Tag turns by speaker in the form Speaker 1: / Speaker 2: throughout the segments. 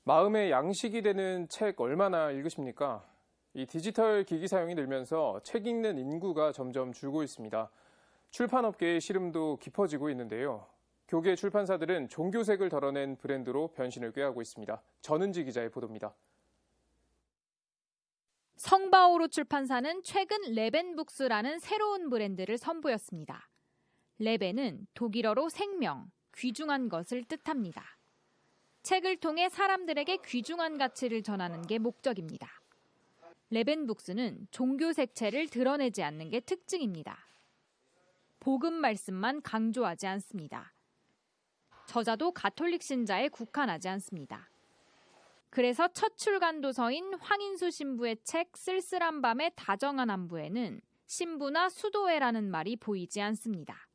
Speaker 1: 마음의 양식이 되는 책 얼마나 읽으십니까? 이 디지털 기기 사용이 늘면서 책 읽는 인구가 점점 줄고 있습니다. 출판업계의 시름도 깊어지고 있는데요. 교계 출판사들은 종교색을 덜어낸 브랜드로 변신을 꾀하고 있습니다. 전은지 기자의 보도입니다.
Speaker 2: 성바오로 출판사는 최근 레벤북스라는 새로운 브랜드를 선보였습니다. 레벤은 독일어로 생명, 귀중한 것을 뜻합니다. 책을 통해 사람들에게 귀중한 가치를 전하는 게 목적입니다. 레벤북스는 종교 색채를 드러내지 않는 게 특징입니다. 복음 말씀만 강조하지 않습니다. 저자도 가톨릭 신자에 국한하지 않습니다. 그래서 첫 출간 도서인 황인수 신부의 책 쓸쓸한 밤의 다정한 안부에는 신부나 수도회라는 말이 보이지 않습니다.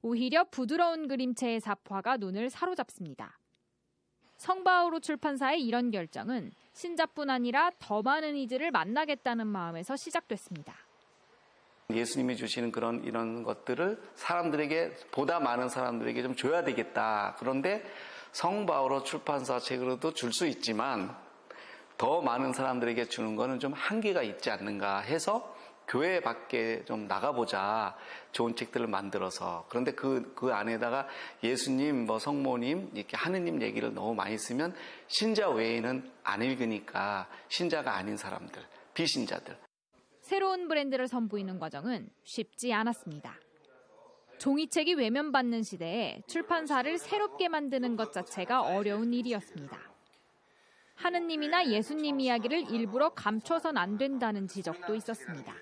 Speaker 2: 오히려 부드러운 그림체의 사파가 눈을 사로잡습니다. 성바오로 출판사의 이런 결정은 신자뿐 아니라 더 많은 이들을 만나겠다는 마음에서 시작됐습니다.
Speaker 3: 예수님이 주시는 이런 것들을 사람들에게, 보다 많은 사람들에게 좀 줘야 되겠다. 그런데 성바오로 출판사 책으로도 줄 수 있지만 더 많은 사람들에게 주는 거는 좀 한계가 있지 않는가 해서 교회 밖에 좀 나가보자. 좋은 책들을 만들어서. 그런데 그 안에다가 예수님, 성모님, 이렇게 하느님 얘기를 너무 많이 쓰면 신자 외에는 안 읽으니까 신자가 아닌 사람들, 비신자들.
Speaker 2: 새로운 브랜드를 선보이는 과정은 쉽지 않았습니다. 종이책이 외면받는 시대에 출판사를 새롭게 만드는 것 자체가 어려운 일이었습니다. 하느님이나 예수님 이야기를 일부러 감춰선 안 된다는 지적도 있었습니다.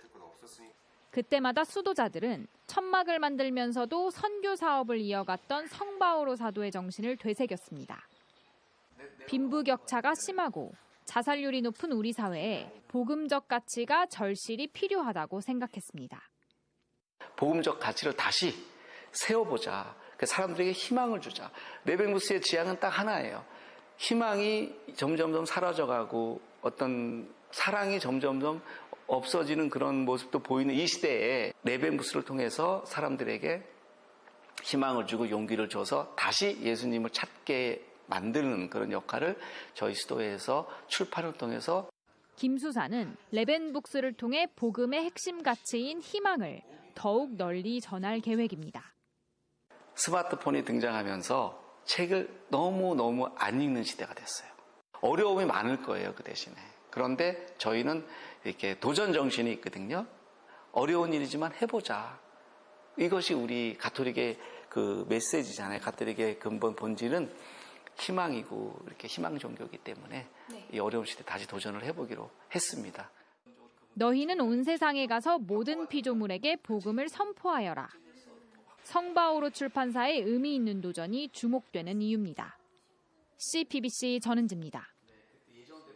Speaker 2: 그때마다 수도자들은 천막을 만들면서도 선교 사업을 이어갔던 성바오로 사도의 정신을 되새겼습니다. 빈부격차가 심하고 자살률이 높은 우리 사회에 복음적 가치가 절실히 필요하다고 생각했습니다.
Speaker 3: 복음적 가치를 다시 세워보자. 사람들에게 희망을 주자. 레벤북스의 지향은 딱 하나예요. 희망이 점점점 사라져가고 어떤 사랑이 점점점 없어지는 그런 모습도 보이는 이 시대에 레벤북스를 통해서 사람들에게 희망을 주고 용기를 줘서 다시 예수님을 찾게 만드는 그런 역할을 저희 수도회에서 출판을 통해서.
Speaker 2: 김 수사는 레벤북스를 통해 복음의 핵심 가치인 희망을 더욱 널리 전할 계획입니다.
Speaker 3: 스마트폰이 등장하면서 책을 너무 안 읽는 시대가 됐어요. 어려움이 많을 거예요, 그 대신에. 그런데 저희는 이렇게 도전 정신이 있거든요. 어려운 일이지만 해보자. 이것이 우리 가톨릭의 그 메시지잖아요. 가톨릭의 근본 본질은 희망이고 이렇게 희망 종교이기 때문에 이 어려운 시대 다시 도전을 해보기로 했습니다.
Speaker 2: 너희는 온 세상에 가서 모든 피조물에게 복음을 선포하여라. 성바오로 출판사의 의미 있는 도전이 주목되는 이유입니다. CBBC 전은지입니다.